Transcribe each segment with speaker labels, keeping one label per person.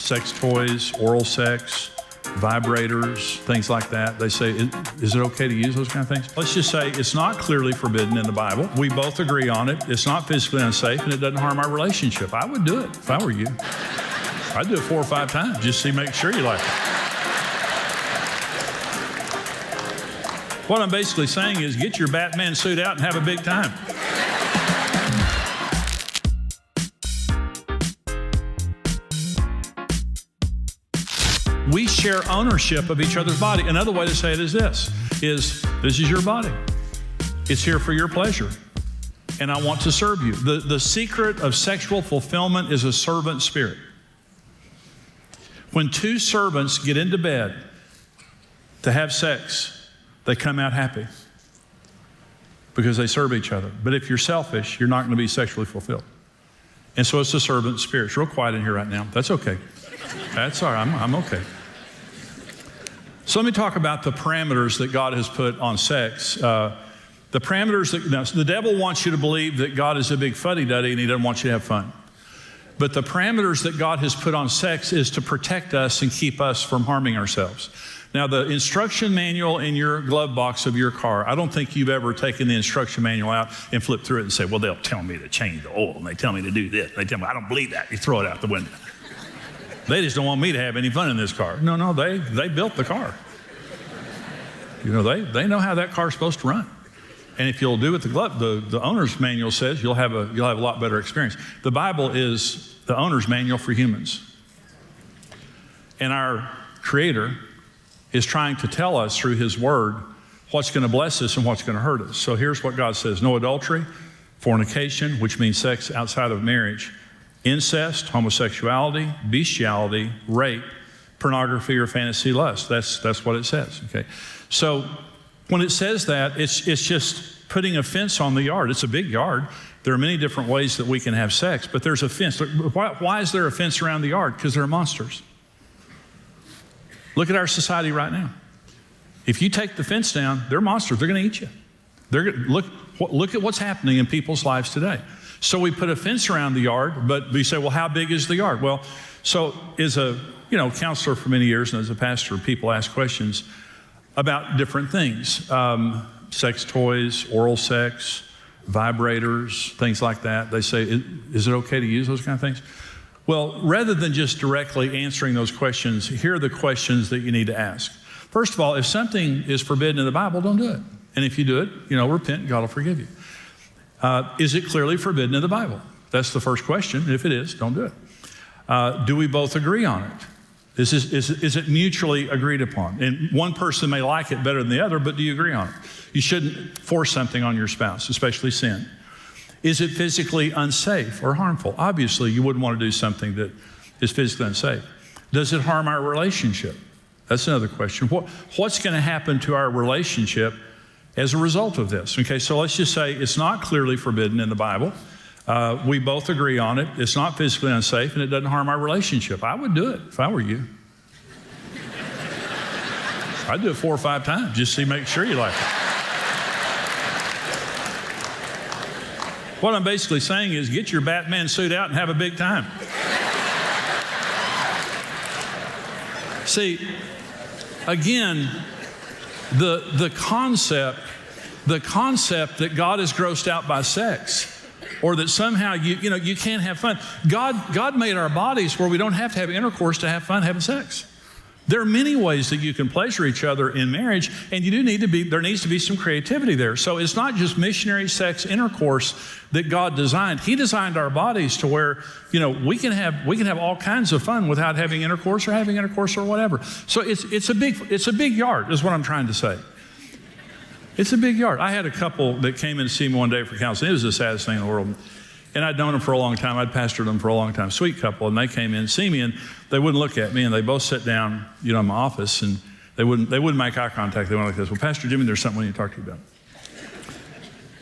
Speaker 1: sex toys, oral sex, vibrators, things like that. They say, is it okay to use those kind of things? Let's just say it's not clearly forbidden in the Bible. We both agree on it. It's not physically unsafe, and it doesn't harm our relationship. I would do it if I were you. I'd do it 4 or 5 times just to make sure you like it. What I'm basically saying is get your Batman suit out and have a big time. We share ownership of each other's body. Another way to say it is this is your body. It's here for your pleasure, and I want to serve you. The secret of sexual fulfillment is a servant spirit. When 2 servants get into bed to have sex, they come out happy because they serve each other. But if you're selfish, you're not going to be sexually fulfilled. And so it's a servant spirit. It's real quiet in here right now. That's okay. That's all right. I'm okay. So let me talk about the parameters that God has put on sex. The parameters that now, the devil wants you to believe that God is a big fuddy-duddy and he doesn't want you to have fun. But the parameters that God has put on sex is to protect us and keep us from harming ourselves. Now, the instruction manual in your glove box of your car, I don't think you've ever taken the instruction manual out and flipped through it and said, well, they'll tell me to change the oil, and they tell me to do this. They tell me, I don't believe that. You throw it out the window. They just don't want me to have any fun in this car. No, they built the car. You know, they know how that car's supposed to run. And if you'll do what the owner's manual says, you'll have a lot better experience. The Bible is the owner's manual for humans. And our Creator is trying to tell us through His Word what's going to bless us and what's going to hurt us. So here's what God says: no adultery, fornication, which means sex outside of marriage, incest, homosexuality, bestiality, rape, pornography, or fantasy lust. That's what it says. Okay, so when it says that, it's just putting a fence on the yard. It's a big yard. There are many different ways that we can have sex, but there's a fence. Why is there a fence around the yard? Because there are monsters. Look at our society right now. If you take the fence down, they're monsters. They're going to eat you. Look at what's happening in people's lives today. So we put a fence around the yard, but we say, well, how big is the yard? Well, so as a counselor for many years and as a pastor, people ask questions about different things. Sex toys, oral sex, vibrators, things like that. They say, is it okay to use those kind of things? Well, rather than just directly answering those questions, here are the questions that you need to ask. First of all, if something is forbidden in the Bible, don't do it. And if you do it, repent, God will forgive you. Is it clearly forbidden in the Bible? That's the first question. And if it is, don't do it. Do we both agree on it? Is it mutually agreed upon? And one person may like it better than the other, but do you agree on it? You shouldn't force something on your spouse, especially sin. Is it physically unsafe or harmful? Obviously, you wouldn't want to do something that is physically unsafe. Does it harm our relationship? That's another question. What's going to happen to our relationship as a result of this? Okay, so let's just say it's not clearly forbidden in the Bible. We both agree on it. It's not physically unsafe, and it doesn't harm our relationship. I would do it if I were you. I'd do it 4 or 5 times just to make sure you like it. What I'm basically saying is get your Batman suit out and have a big time. See, again, the concept that God is grossed out by sex, or that somehow you can't have fun. God made our bodies where we don't have to have intercourse to have fun having sex. There are many ways that you can pleasure each other in marriage, and there needs to be some creativity there. So it's not just missionary sex intercourse that God designed. He designed our bodies to where, we can have all kinds of fun without having intercourse or whatever. So it's a big yard, is what I'm trying to say. It's a big yard. I had a couple that came in to see me one day for counseling. It was the saddest thing in the world. And I'd known them for a long time. I'd pastored them for a long time. Sweet couple. And they came in to see me, and they wouldn't look at me. And they both sat down, in my office, and they wouldn't make eye contact. They went like this. Well, Pastor Jimmy, there's something we need to talk to you about.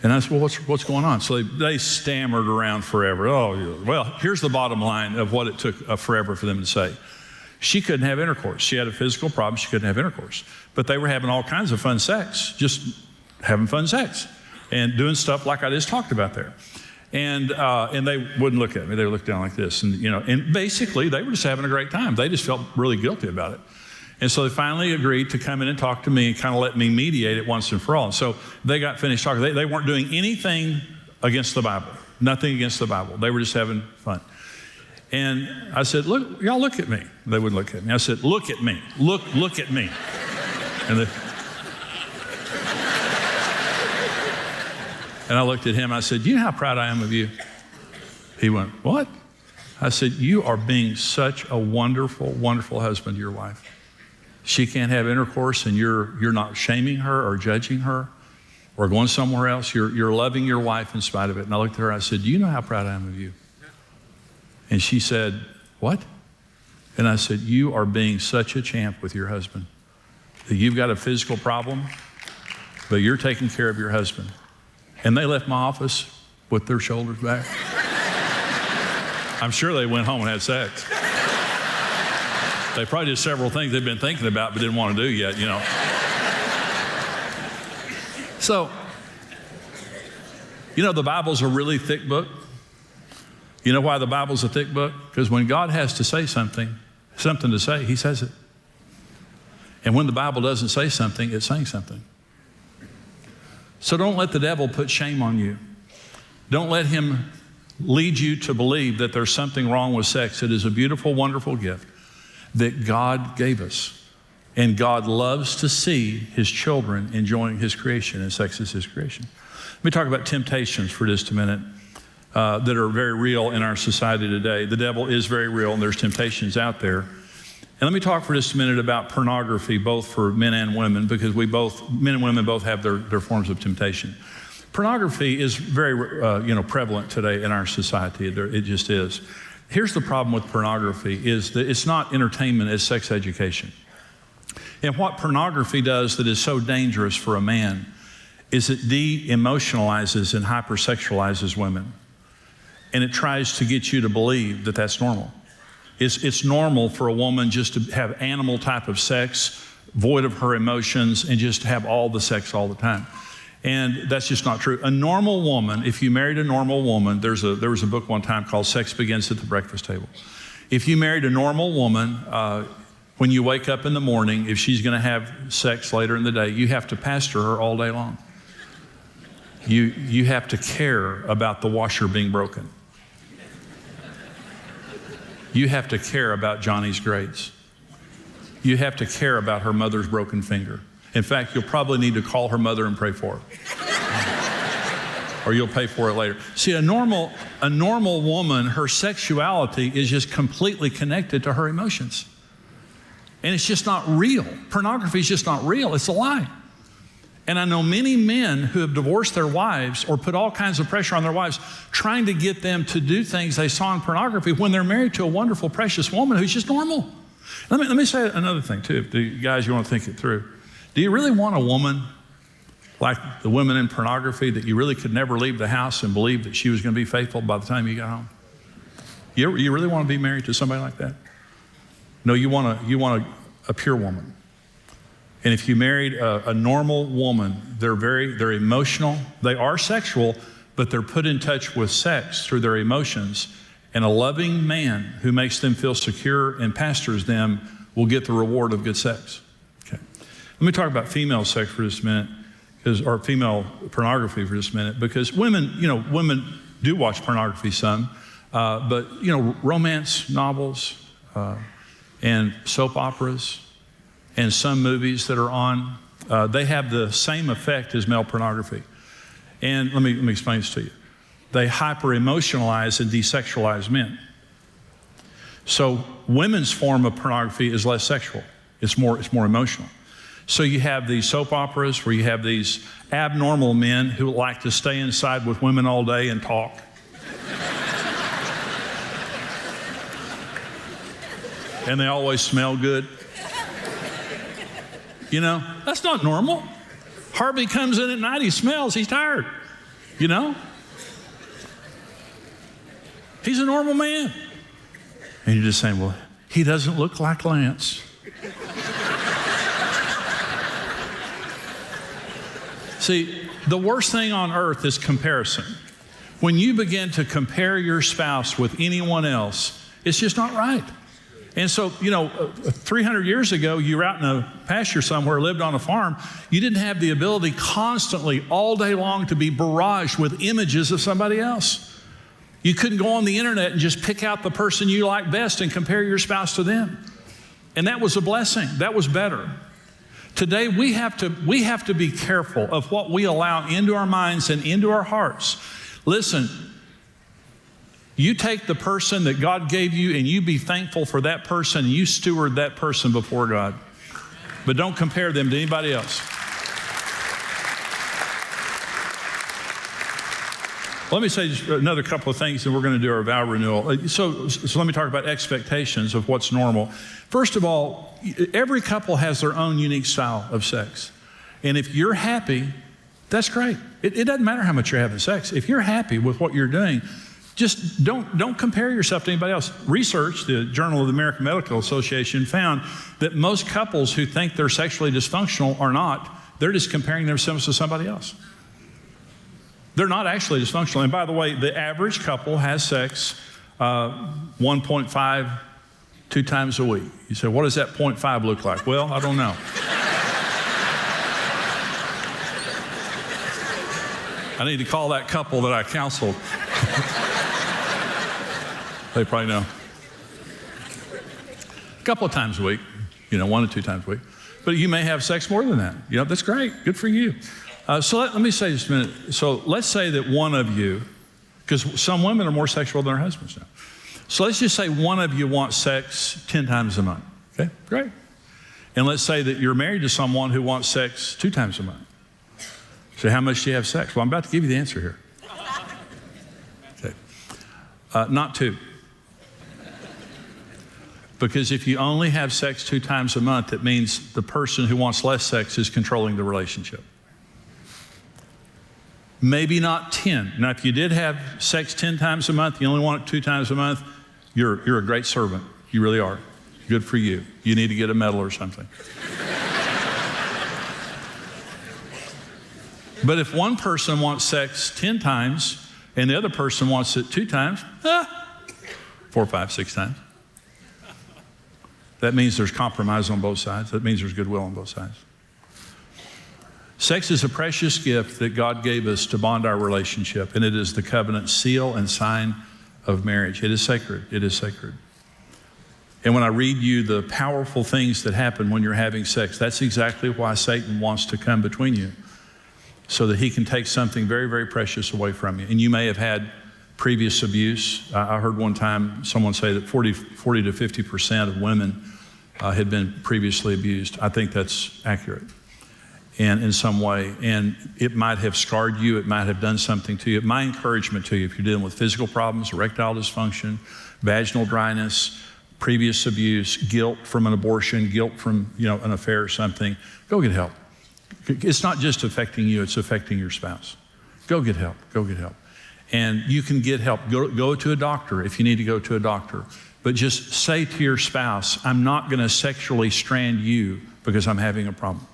Speaker 1: And I said, well, what's going on? So they stammered around forever. Oh, well, here's the bottom line of what it took forever for them to say. She couldn't have intercourse. She had a physical problem. She couldn't have intercourse. But they were having all kinds of fun sex, just having fun sex and doing stuff like I just talked about there. And they wouldn't look at me. They would look down like this. And basically, they were just having a great time. They just felt really guilty about it. And so they finally agreed to come in and talk to me and kind of let me mediate it once and for all. And so they got finished talking. They weren't doing anything against the Bible, nothing against the Bible. They were just having fun. And I said, look, y'all look at me. They wouldn't look at me. I said, look at me. Look at me. And I looked at him, and I said, you know how proud I am of you? He went, what? I said, you are being such a wonderful, wonderful husband to your wife. She can't have intercourse, and you're not shaming her or judging her or going somewhere else. You're loving your wife in spite of it. And I looked at her, I said, do you know how proud I am of you? And she said, what? And I said, you are being such a champ with your husband. That you've got a physical problem, but you're taking care of your husband. And they left my office with their shoulders back. I'm sure they went home and had sex. They probably did several things they've been thinking about but didn't want to do yet, you know. So, you know, the Bible's a really thick book. You know why the Bible's a thick book? Because when God has to say something to say, he says it. And when the Bible doesn't say something, it's saying something. So don't let the devil put shame on you. Don't let him lead you to believe that there's something wrong with sex. It is a beautiful, wonderful gift that God gave us. And God loves to see his children enjoying his creation, and sex is his creation. Let me talk about temptations for just a minute that are very real in our society today. The devil is very real, and there's temptations out there. And let me talk for just a minute about pornography, both for men and women, because men and women both have their forms of temptation. Pornography is very prevalent today in our society. It just is. Here's the problem with pornography is that it's not entertainment, it's sex education. And what pornography does that is so dangerous for a man is it de-emotionalizes and hypersexualizes women. And it tries to get you to believe that that's normal. It's normal for a woman just to have animal type of sex, void of her emotions, and just have all the sex all the time. And that's just not true. A normal woman, if you married a normal woman, there was a book one time called Sex Begins at the Breakfast Table. If you married a normal woman, when you wake up in the morning, if she's going to have sex later in the day, you have to pastor her all day long. You have to care about the washer being broken. You have to care about Johnny's grades. You have to care about her mother's broken finger. In fact, you'll probably need to call her mother and pray for her. Or you'll pay for it later. See, a normal woman, her sexuality is just completely connected to her emotions. And it's just not real. Pornography is just not real. It's a lie. And I know many men who have divorced their wives or put all kinds of pressure on their wives trying to get them to do things they saw in pornography when they're married to a wonderful, precious woman who's just normal. Let me say another thing too, the guys, you want to think it through. Do you really want a woman like the women in pornography that you really could never leave the house and believe that she was going to be faithful by the time you got home? You really want to be married to somebody like that? No, you want a pure woman. And if you married a normal woman, they're emotional. They are sexual, but they're put in touch with sex through their emotions. And a loving man who makes them feel secure and pastors them will get the reward of good sex. Okay. Let me talk about female sex for just a minute, or female pornography for just a minute, because women do watch pornography some, but romance novels and soap operas, and some movies that are on, they have the same effect as male pornography. And let me explain this to you. They hyper-emotionalize and desexualize men. So women's form of pornography is less sexual. It's more emotional. So you have these soap operas where you have these abnormal men who like to stay inside with women all day and talk. And they always smell good. You know, that's not normal. Harvey comes in at night, he smells, he's tired. You know? He's a normal man. And you're just saying, well, he doesn't look like Lance. See, the worst thing on earth is comparison. When you begin to compare your spouse with anyone else, it's just not right. And so, 300 years ago, you were out in a pasture somewhere, lived on a farm. You didn't have the ability constantly, all day long, to be barraged with images of somebody else. You couldn't go on the internet and just pick out the person you like best and compare your spouse to them. And that was a blessing. That was better. Today, we have to be careful of what we allow into our minds and into our hearts. Listen, you take the person that God gave you and you be thankful for that person, and you steward that person before God. But don't compare them to anybody else. Let me say just another couple of things, and we're going to do our vow renewal. So let me talk about expectations of what's normal. First of all, every couple has their own unique style of sex. And if you're happy, that's great. It doesn't matter how much you're having sex. If you're happy with what you're doing, just don't compare yourself to anybody else. Research, the Journal of the American Medical Association, found that most couples who think they're sexually dysfunctional are not. They're just comparing themselves to somebody else. They're not actually dysfunctional. And by the way, the average couple has sex 1.5, 2 times a week. You say, what does that 0.5 look like? Well, I don't know. I need to call that couple that I counseled. They probably know. A couple of times a week, 1 to 2 times a week. But you may have sex more than that. That's great. Good for you. So let me say just a minute. So let's say that one of you, because some women are more sexual than their husbands now. So let's just say one of you wants sex 10 times a month. Okay, great. And let's say that you're married to someone who wants sex 2 times a month. So how much do you have sex? Well, I'm about to give you the answer here. Okay. Not 2. Because if you only have sex 2 times a month, it means the person who wants less sex is controlling the relationship. Maybe not 10. Now, if you did have sex 10 times a month, you only want it 2 times a month, you're a great servant. You really are. Good for you. You need to get a medal or something. But if one person wants sex 10 times and the other person wants it 2 times, 4, 5, 6 times. That means there's compromise on both sides. That means there's goodwill on both sides. Sex is a precious gift that God gave us to bond our relationship, and it is the covenant seal and sign of marriage. It is sacred. It is sacred. And when I read you the powerful things that happen when you're having sex, that's exactly why Satan wants to come between you, so that he can take something very, very precious away from you. And you may have had previous abuse. I heard one time someone say that 40 to 50% of women had been previously abused. I think that's accurate. And in some way, and it might have scarred you, it might have done something to you. My encouragement to you, if you're dealing with physical problems, erectile dysfunction, vaginal dryness, previous abuse, guilt from an abortion, guilt from an affair or something, go get help. It's not just affecting you, it's affecting your spouse. Go get help, go get help. And you can get help. Go to a doctor if you need to go to a doctor. But just say to your spouse, I'm not going to sexually strand you because I'm having a problem.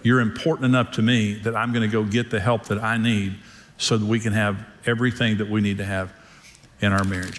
Speaker 1: You're important enough to me that I'm going to go get the help that I need so that we can have everything that we need to have in our marriage.